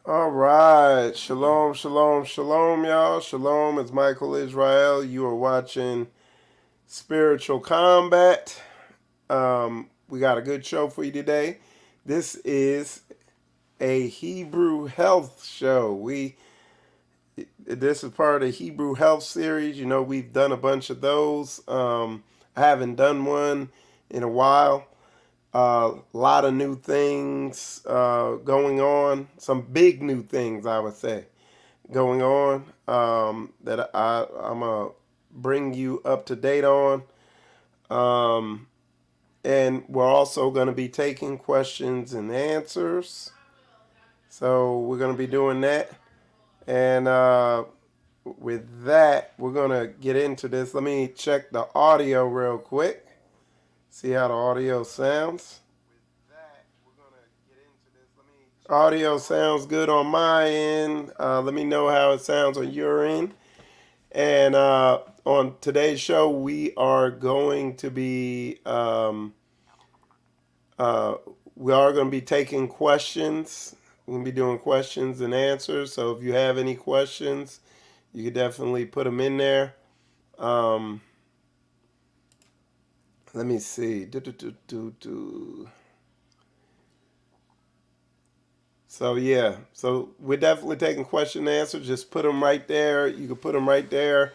All right. Shalom, shalom, shalom, y'all. Shalom, it's Michael Israel. You are watching Spiritual Combat. We got a good show for you today. This is a Hebrew health show. This is part of the Hebrew health series. You know, we've done a bunch of those. I haven't done one in a while. A lot of new things going on. Some big new things, I would say, going on that I'm going to bring you up to date on. Um, and we're also going to be taking questions and answers. So we're going to be doing that. And with that, we're going to get into this. Let me check the audio real quick, see how the audio sounds. Audio sounds good on my end. Let me know how it sounds on your end. And on today's show, we are going to be uh, we are going to be taking questions. We're going to be doing questions and answers. So if you have any questions, you can definitely put them in there. Um, let me see. So yeah, so we're definitely taking question and answer. Just put them right there. You can put them right there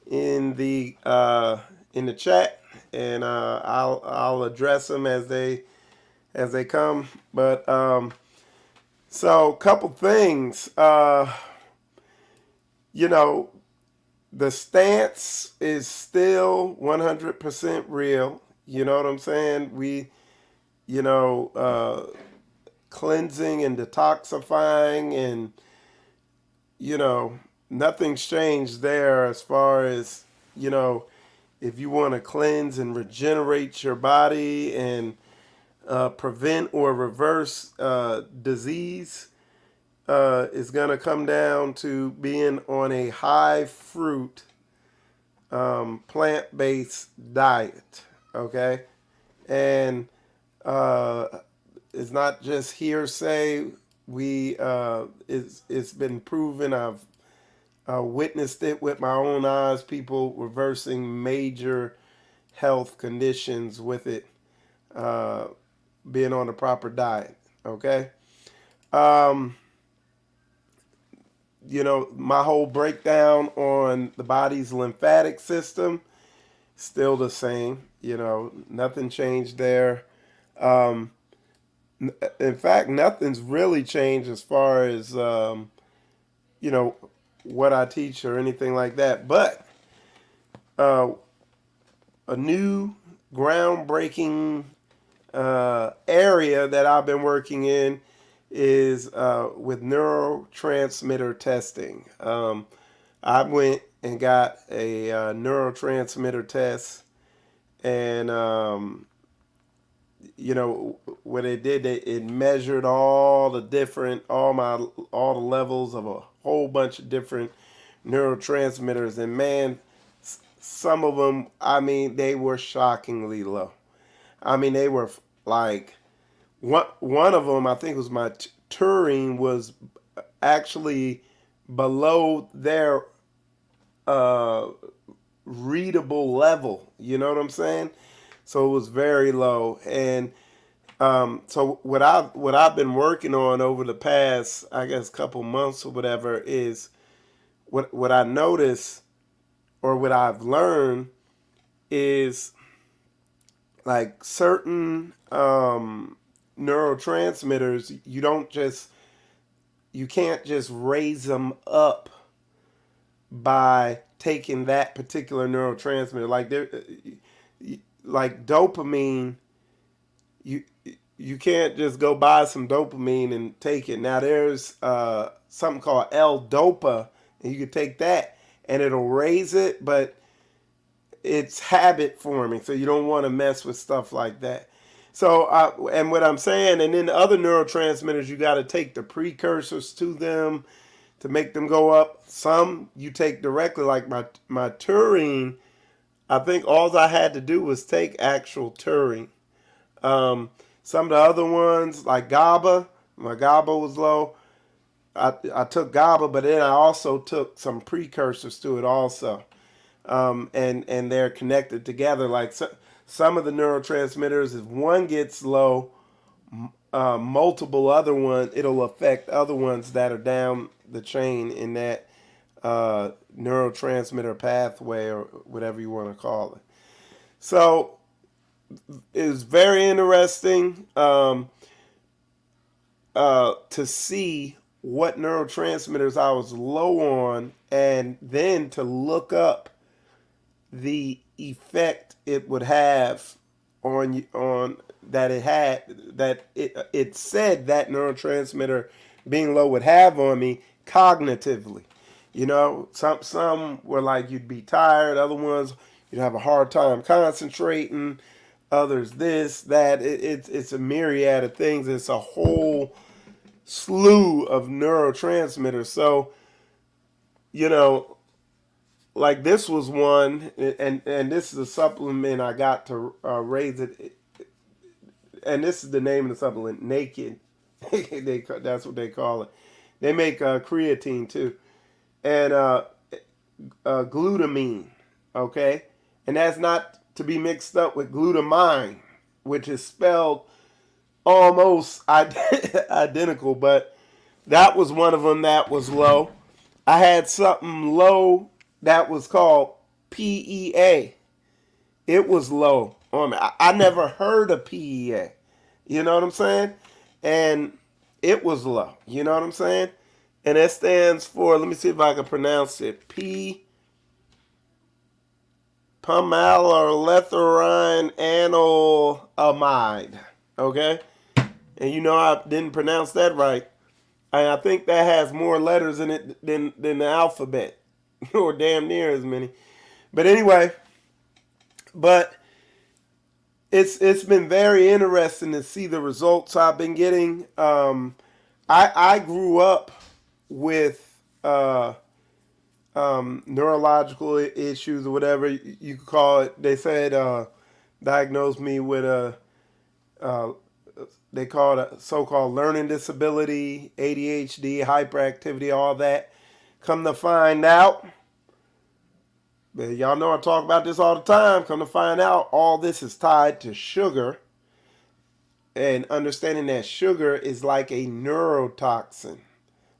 in the chat, and I'll address them as they come. But so couple things. You know, the stance is still 100% real. You know what I'm saying? You know, cleansing and detoxifying, and you know, nothing's changed there as far as, you know, if you want to cleanse and regenerate your body and prevent or reverse disease, is going to come down to being on a high fruit, plant based diet. Okay. And uh, it's not just hearsay. It's been proven. I've witnessed it with my own eyes. People reversing major health conditions with it, uh, being on the proper diet. Okay. Um, you know, my whole breakdown on the body's lymphatic system still the same. You know, nothing changed there. Um, in fact, nothing's really changed as far as you know, what I teach or anything like that. But uh, a new groundbreaking area that I've been working in is with neurotransmitter testing. I went and got a neurotransmitter test, and you know what it did, it measured all the levels of a whole bunch of different neurotransmitters, and man, some of them, I mean, they were shockingly low. I mean, they were like one of them, I think it was my Turing, was actually below their uh, readable level. You know what I'm saying? So it was very low. And so what I've been working on over the past, I guess, couple months or whatever, is what I notice or what I've learned is like certain neurotransmitters, you can't just raise them up by taking that particular neurotransmitter. Like dopamine, you you can't just go buy some dopamine and take it. Now there's something called L-Dopa, and you can take that and it'll raise it, but it's habit forming, so you don't want to mess with stuff like that. So, and what I'm saying, and then the other neurotransmitters, you got to take the precursors to them to make them go up. Some you take directly, like my taurine. I think all I had to do was take actual taurine. Some of the other ones, like GABA, my GABA was low. I took GABA, but then I also took some precursors to it also, and they're connected together. Like some of the neurotransmitters, if one gets low, multiple other ones, it'll affect other ones that are down the chain in that neurotransmitter pathway or whatever you want to call it. So it's very interesting to see what neurotransmitters I was low on, and then to look up the effect it would have on that it had that it said that neurotransmitter being low would have on me cognitively. You know, some were like you'd be tired, other ones you'd have a hard time concentrating, others this, that. It's a myriad of things. It's a whole slew of neurotransmitters. So, you know, like this was one, and this is a supplement I got to raise it, and this is the name of the supplement, Naked. That's what they call it. They make creatine too, and glutamine. Okay, and that's not to be mixed up with glutamine, which is spelled almost identical, but that was one of them that was low. I had something low that was called PEA. It was low on me. I never heard of PEA. You know what I'm saying? And it was low. You know what I'm saying? And it stands for, let me see if I can pronounce it, Pumaloletherine anylamide. Okay? And you know I didn't pronounce that right. And I think that has more letters in it than the alphabet, or damn near as many. But anyway, but it's been very interesting to see the results I've been getting. I grew up with neurological issues or whatever you could call it. They said diagnosed me with uh, they call it a so-called learning disability, ADHD, hyperactivity, all that. Come to find out, y'all know I talk about this all the time. Come to find out, all this is tied to sugar, and understanding that sugar is like a neurotoxin.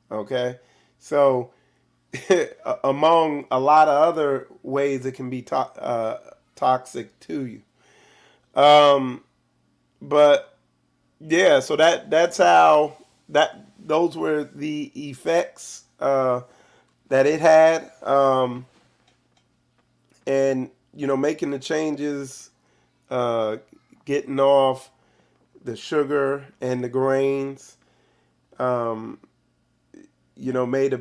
Okay, so among a lot of other ways it can be toxic to you. But yeah, so that's how those were the effects that it had, and making the changes, getting off the sugar and the grains, made a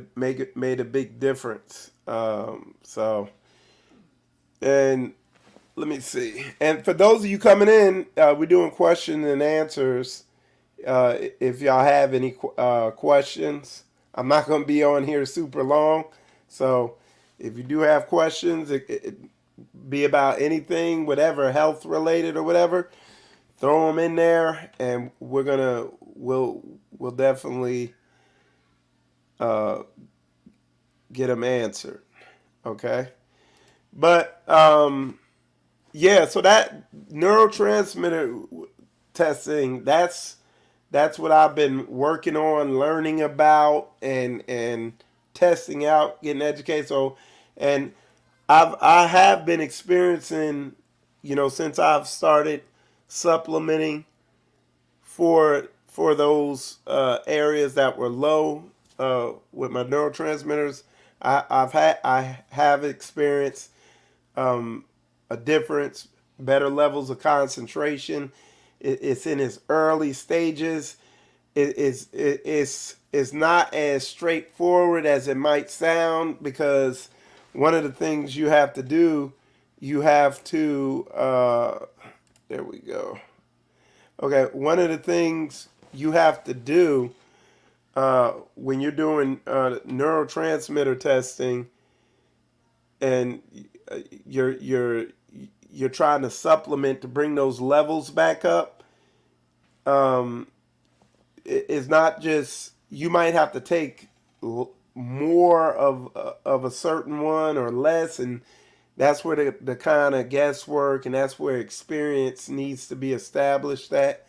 big difference. So, and let me see. And for those of you coming in, we're doing question and answers. If y'all have any questions, I'm not going to be on here super long. So if you do have questions, it be about anything, whatever, health related or whatever, throw them in there, and we'll definitely get them answered. Okay, but yeah, so that neurotransmitter testing, that's what I've been working on, learning about, and testing out, getting educated. So, and I have been experiencing, since I've started supplementing for those areas that were low with my neurotransmitters. I have experienced a difference, better levels of concentration. It's in its early stages. It's not as straightforward as it might sound, because one of the things you have to do, you have to there we go. Okay, one of the things you have to do when you're doing neurotransmitter testing, and you're trying to supplement to bring those levels back up, it's not just you might have to take more of a certain one or less, and that's where the kind of guesswork and that's where experience needs to be established at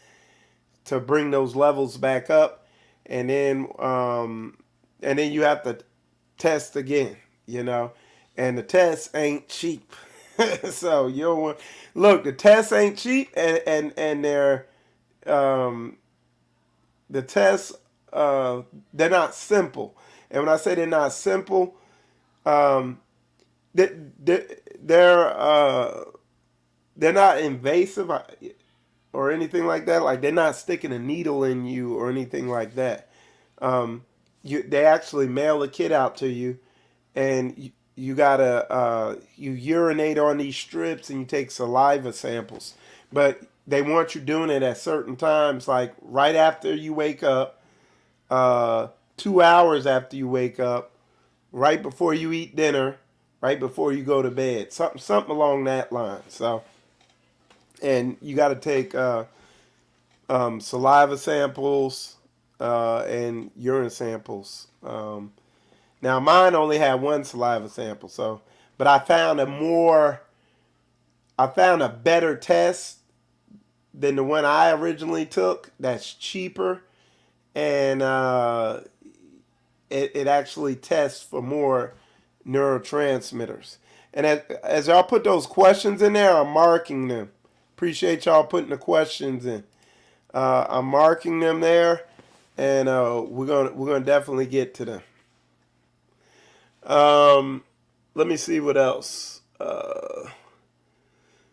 to bring those levels back up, and then you have to test again, you know, and the tests ain't cheap. So you don't want look. The tests ain't cheap, and um, the tests they're not simple. And when I say they're not simple, um, they, they, they're uh, they're not invasive or anything like that. Like they're not sticking a needle in you or anything like that. Um, they actually mail a kit out to you, and you gotta you urinate on these strips and you take saliva samples. But they want you doing it at certain times, like right after you wake up, 2 hours after you wake up, right before you eat dinner, right before you go to bed, something along that line. So, and you got to take saliva samples and urine samples. Now mine only had one saliva sample, so but I found a better test than the one I originally took. That's cheaper, and it actually tests for more neurotransmitters. And as y'all put those questions in there, I'm marking them. Appreciate y'all putting the questions in. I'm marking them there, and we're gonna definitely get to them. Let me see what else.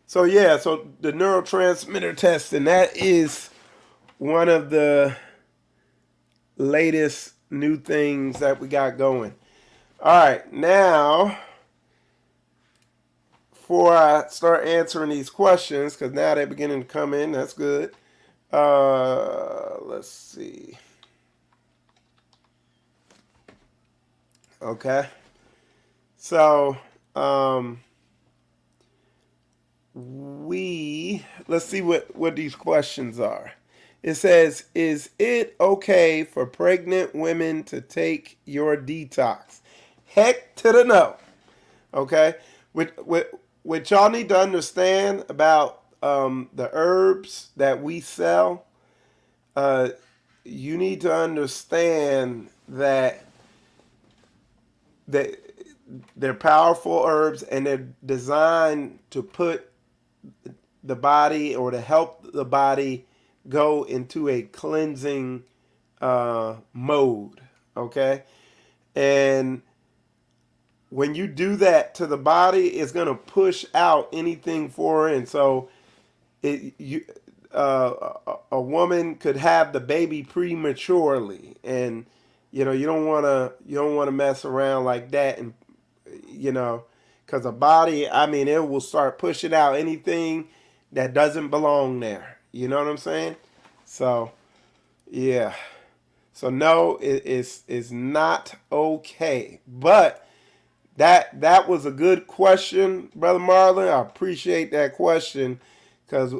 So yeah, so the neurotransmitter testing, that is one of the latest new things that we got going. All right, now before I start answering these questions, because now they're beginning to come in, that's good. Let's see. Okay. So, let's see what these questions are. It says, is it okay for pregnant women to take your detox? Heck to the no. Okay? What y'all need to understand about the herbs that we sell, you need to understand that they, they're powerful herbs and they're designed to put the body or to help the body go into a cleansing mode. Okay? And when you do that to the body, it's going to push out anything foreign. So a woman could have the baby prematurely, and you don't want to mess around like that, and because a body, I mean, it will start pushing out anything that doesn't belong there. You know what I'm saying? So yeah. So no, it's not okay. But that was a good question, Brother Marlon. I appreciate that question because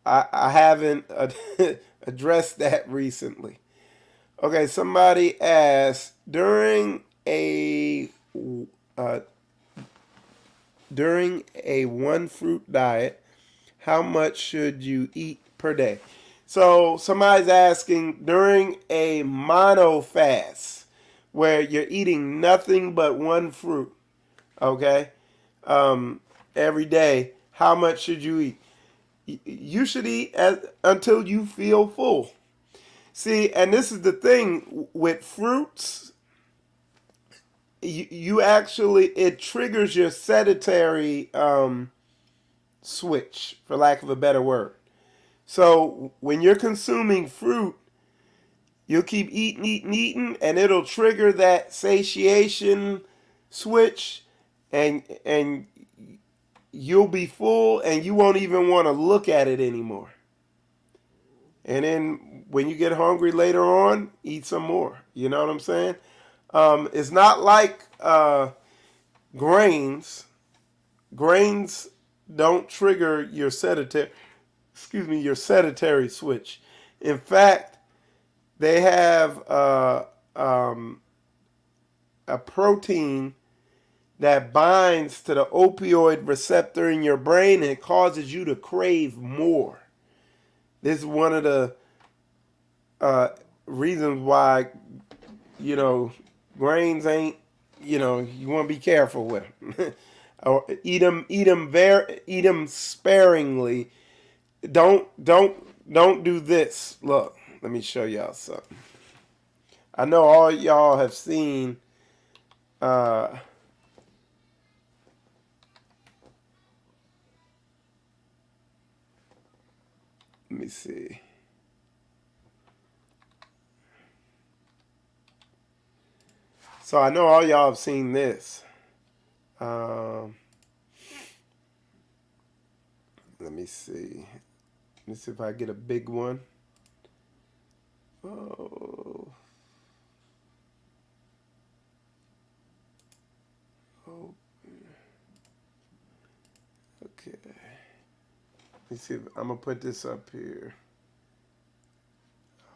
I haven't addressed that recently. Okay, somebody asked uh, during a one fruit diet, how much should you eat per day? So somebody's asking during a mono fast where you're eating nothing but one fruit, okay, every day, how much should you eat? You should eat until you feel full. See, and this is the thing with fruits, you actually, it triggers your sedentary switch, for lack of a better word. So when you're consuming fruit, you'll keep eating, eating, eating, and it'll trigger that satiation switch, and you'll be full, and you won't even want to look at it anymore. And then when you get hungry later on, eat some more. You know what I'm saying? It's not like grains. Grains don't trigger your sedentary switch. In fact, they have um, a protein that binds to the opioid receptor in your brain and causes you to crave more. This is one of the uh, reasons why, you know, grains ain't, you want to be careful with them. Or eat them sparingly. Don't do this. Look, let me show y'all something. I know all y'all have seen let me see. So I know all y'all have seen this. Let me see. Let me see if I get a big one. Oh. Oh. Okay. Let me see. I'm gonna put this up here.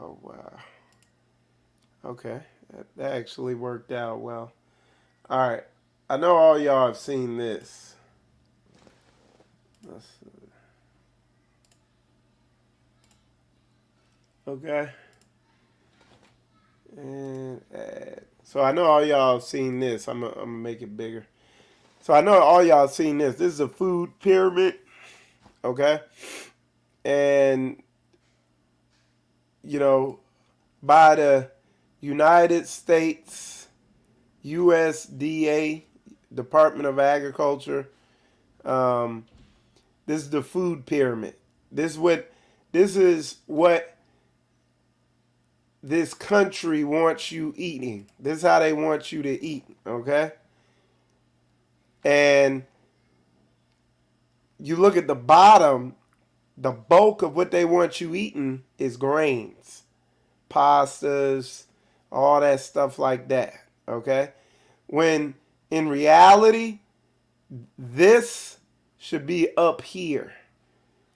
Oh wow. Okay. That actually worked out well. All right. I know all y'all have seen this. Let's see. Okay. And add. So I know all y'all have seen this. I'm gonna make it bigger. So I know all y'all have seen this. This is a food pyramid. Okay. And, by the United States USDA, Department of Agriculture, this is the food pyramid. This is what this country wants you eating. This is how they want you to eat, okay? And you look at the bottom, the bulk of what they want you eating is grains, pastas, all that stuff like that, okay? When in reality, this should be up here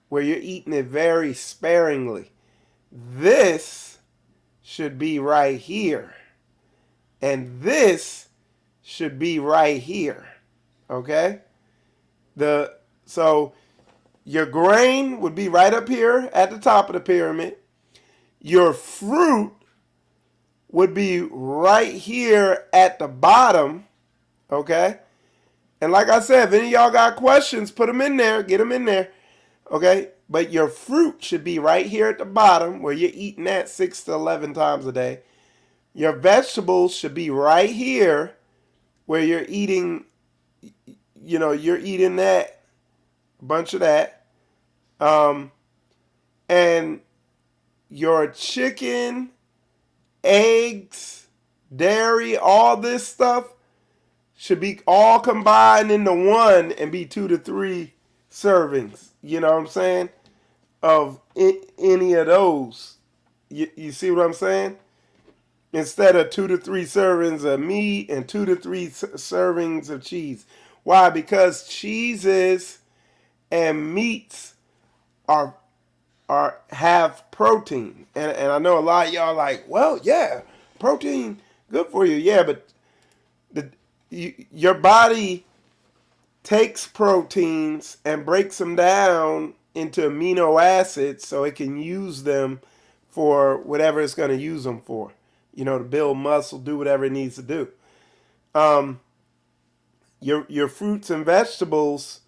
where you're eating it very sparingly. This should be right here. And this should be right here. Okay? So your grain would be right up here at the top of the pyramid. Your fruit would be right here at the bottom. Okay? And like I said, if any of y'all got questions, put them in there. Get them in there. Okay? But your fruit should be right here at the bottom where you're eating that 6 to 11 times a day. Your vegetables should be right here where you're eating, you're eating that, a bunch of that. And your chicken, eggs, dairy, all this stuff should be all combined into one and be 2 to 3 servings. You know what I'm saying? Of any of those. You see what I'm saying? Instead of 2 to 3 servings of meat and 2 to 3 servings of cheese. Why? Because cheeses and meats are have protein. And I know a lot of y'all like, well, yeah, protein, good for you. Yeah, but your body takes proteins and breaks them down into amino acids so it can use them for whatever it's going to use them for. To build muscle, do whatever it needs to do. Your fruits and vegetables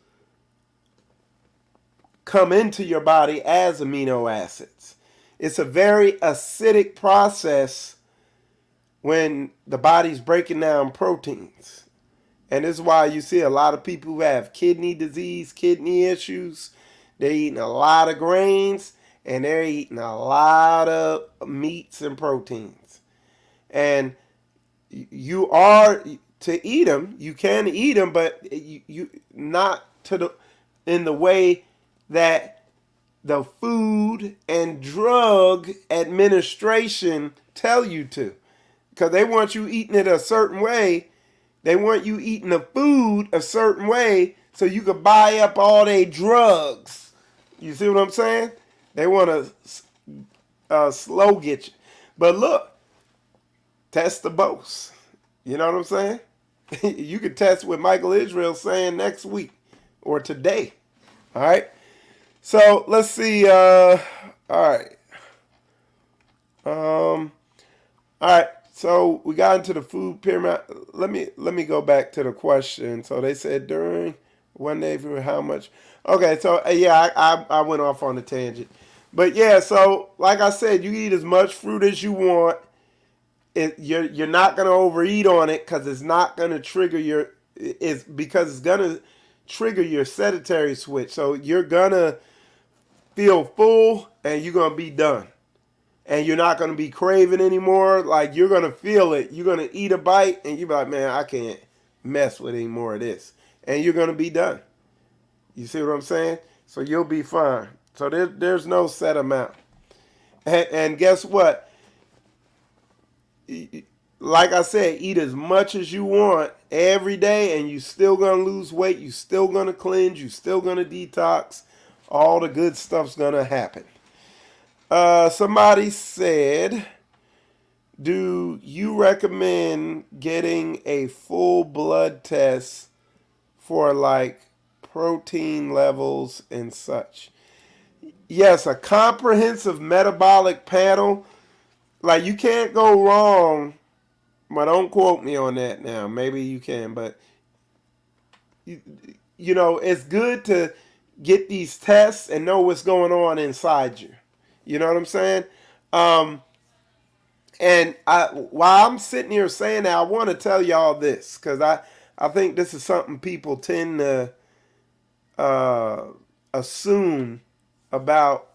come into your body as amino acids. It's a very acidic process when the body's breaking down proteins. And this is why you see a lot of people who have kidney disease, kidney issues. They're eating a lot of grains and they're eating a lot of meats and proteins. And you are to eat them. You can eat them, but you not in the way that the Food and Drug Administration tell you to, because they want you eating it a certain way. They want you eating the food a certain way so you can buy up all their drugs. You see what I'm saying? They want to slow get you. But look, test the boast. You know what I'm saying? You could test what Michael Israel saying next week or today. All right. So let's see. All right. All right. So we got into the food pyramid. Let me go back to the question. So they said during one day for how much? Okay. So yeah, I went off on a tangent, but yeah. So like I said, you eat as much fruit as you want. You're not gonna overeat on it because it's not gonna trigger your it's gonna trigger your sedentary switch. So you're gonna feel full and you're gonna be done. And you're not gonna be craving anymore. Like you're gonna feel it. You're gonna eat a bite and you're like, man, I can't mess with any more of this. And you're gonna be done. You see what I'm saying? So you'll be fine. So there's no set amount. And guess what? Like I said, eat as much as you want every day, and you still gonna lose weight. You still gonna cleanse. You still gonna detox. All the good stuff's gonna happen. Somebody said, "Do you recommend getting a full blood test for like protein levels and such?" Yes, a comprehensive metabolic panel. Like you can't go wrong. But don't quote me on that now. Maybe you can, but you, you know, it's good to get these tests and know what's going on inside you. You know what I'm saying? Um, and while I'm sitting here saying that, I want to tell y'all this because I think this is something people tend to uh, assume about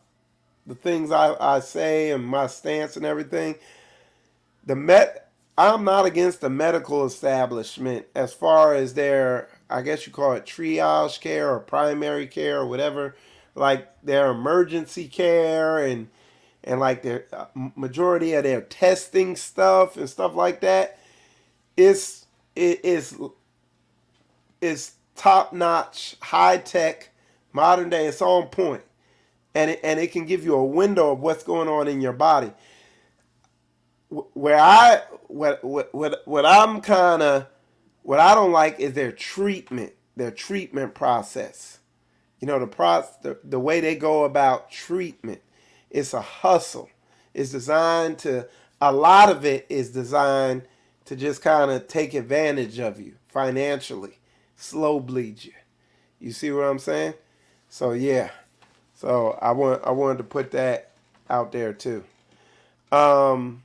the things I say and my stance and everything. the met I'm not against the medical establishment as far as their, I guess you call it triage care or primary care or whatever, like their emergency care and like their majority of their testing stuff and stuff like that. It's it is top notch, high tech, modern day. It's on point, and it can give you a window of what's going on in your body. Where I what I'm kind of what I don't like is their treatment process. You know, the way they go about treatment. It's a hustle. It's designed to a lot of it is designed to just kind of take advantage of you financially, slow bleed you. You see what I'm saying? So yeah. So I wanted to put that out there too. Um,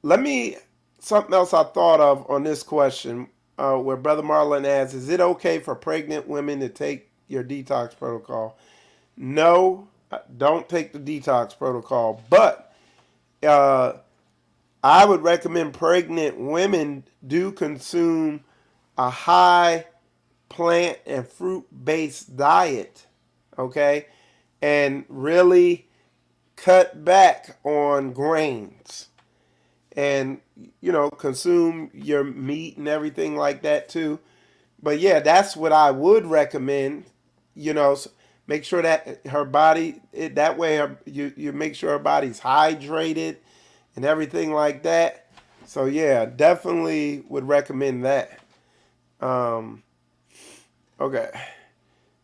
Let me something else I thought of on this question, where Brother Marlon asks, "Is it okay for pregnant women to take your detox protocol?" No, don't take the detox protocol, but uh, I would recommend pregnant women do consume a high plant and fruit based diet, okay, and really cut back on grains and consume your meat and everything like that too. But yeah, that's what I would recommend. Make sure that her body that way you make sure her body's hydrated and everything like that. So yeah, definitely would recommend that. Um, okay,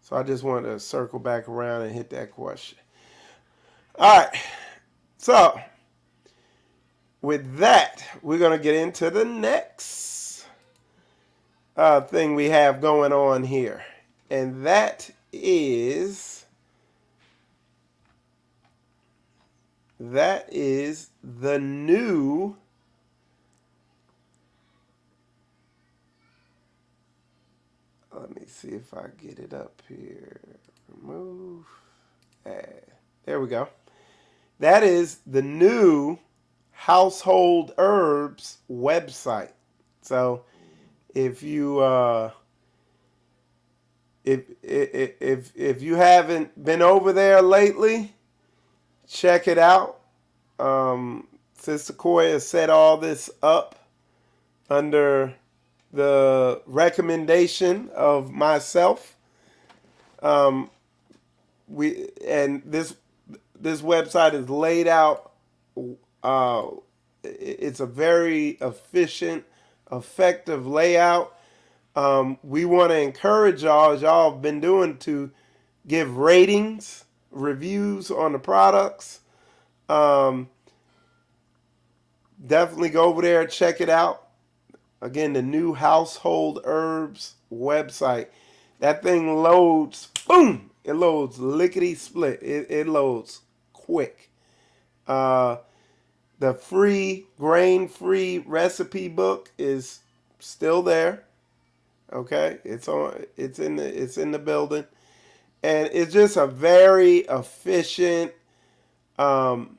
so I just wanted to circle back around and hit that question. All right, so with that, we're going to get into the next thing we have going on here. And that is the new let me see if I get it up here. Remove, add. There we go. That is the new Household Herbs website. So if you if you haven't been over there lately, check it out. Sister Koya has set all this up under the recommendation of myself. We and this website is laid out. it's a very efficient, effective layout. We want to encourage y'all, as y'all have been doing, to give ratings, reviews on the products. Um, Definitely go over there and check it out. Again, the new Household Herbs website. That thing loads, boom! It loads lickety split. It loads quick. Uh, the free grain-free recipe book is still there. Okay, it's in the building, and it's just a very efficient um,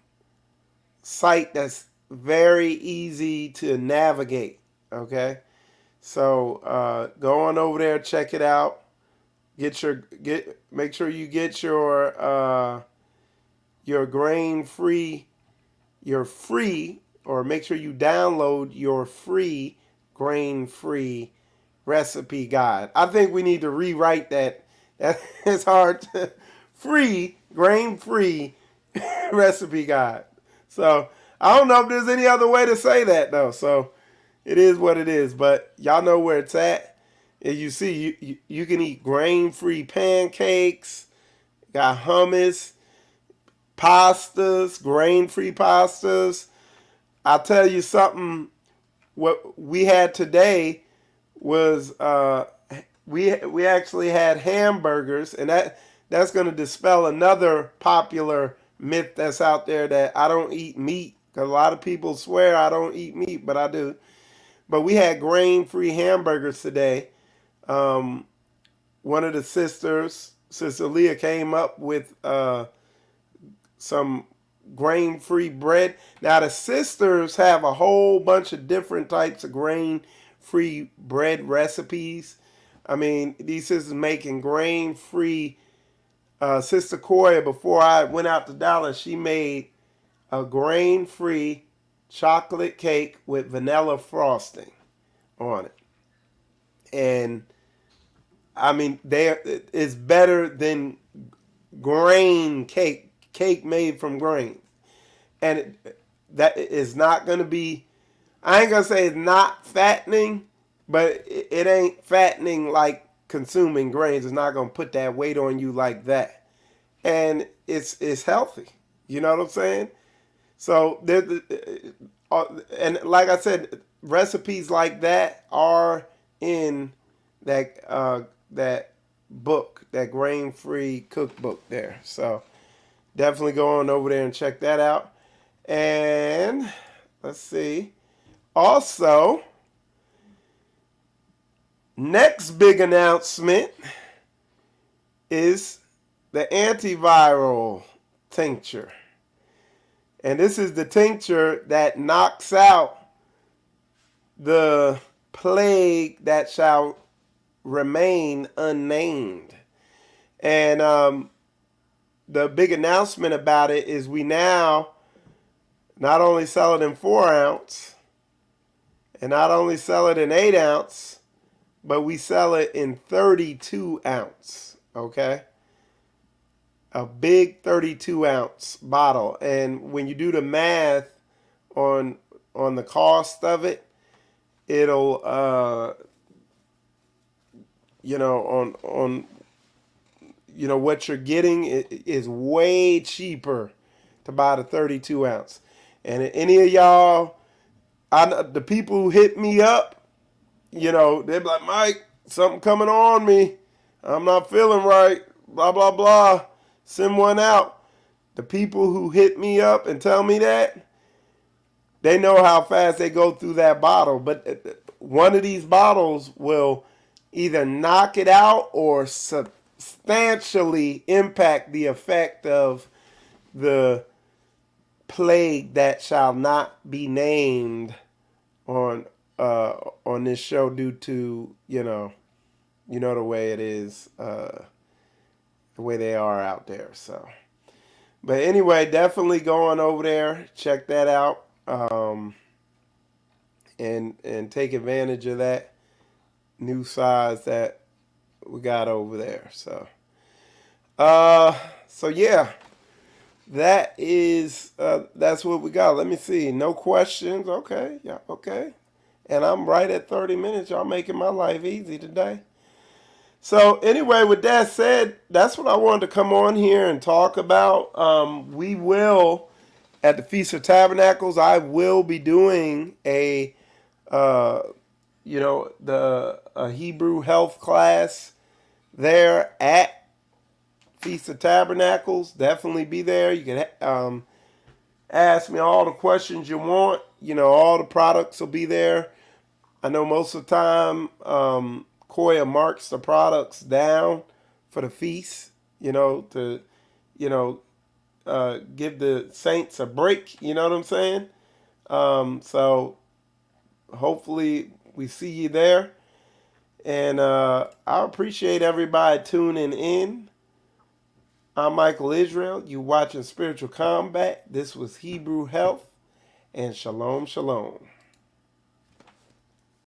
site that's very easy to navigate. Okay, so go on over there, check it out. Make sure you get your grain free, your free, or make sure you download your free grain free recipe guide. I think we need to rewrite that. That is hard. Free grain free recipe guide. So I don't know if there's any other way to say that though. So it is what it is. But y'all know where it's at. As you see, you can eat grain free pancakes. Got hummus, pastas, grain free pastas. I'll tell you something. What we had today was we actually had hamburgers, and that's going to dispel another popular myth that's out there that I don't eat meat, because a lot of people swear I don't eat meat, but I do. But we had grain-free hamburgers today. One of the sisters, Sister Leah, came up with some grain-free bread. Now the sisters have a whole bunch of different types of grain-free bread recipes. I mean, these sisters making grain-free. Sister Koya, before I went out to Dallas, she made a grain-free chocolate cake with vanilla frosting on it, and I mean, it's better than grain cake made from grain, and that is not going to be. I ain't gonna say it's not fattening, but it ain't fattening like consuming grains. It's not gonna put that weight on you like that, and it's healthy. You know what I'm saying? So and like I said, recipes like that are in that book, that grain-free cookbook there. So definitely go on over there and check that out. And let's see. Also, next big announcement is the antiviral tincture. And this is the tincture that knocks out the plague that shall remain unnamed. And the big announcement about it is we now not only sell it in 4 ounce and not only sell it in 8 ounce, but we sell it in 32 ounce. Okay? A big 32 ounce bottle. And when you do the math on the cost of it, it'll on what you're getting is way cheaper to buy the 32 ounce. And any of y'all, the people who hit me up, they're like, Mike, something coming on me. I'm not feeling right. Blah, blah, blah. Send one out. The people who hit me up and tell me that, they know how fast they go through that bottle. But one of these bottles will either knock it out or substantially impact the effect of the plague that shall not be named on this show due to the way it is, the way they are out there. So, but anyway, definitely go on over there, check that out, and take advantage of that new size that we got over there. So yeah. that's what we got. Let me see. No questions. Okay. Yeah. Okay. And I'm right at 30 minutes. Y'all making my life easy today. So anyway, with that said, that's what I wanted to come on here and talk about. We will at the Feast of Tabernacles. I will be doing uh, the a Hebrew health class there at Feast of Tabernacles. Definitely be there. You can ask me all the questions you want. All the products will be there. I know most of the time, Koya marks the products down for the feast, to, you know, give the saints a break. You know what I'm saying? So hopefully we see you there. And I appreciate everybody tuning in. I'm Michael Israel. You watching Spiritual Combat. This was Hebrew Health. And shalom, shalom.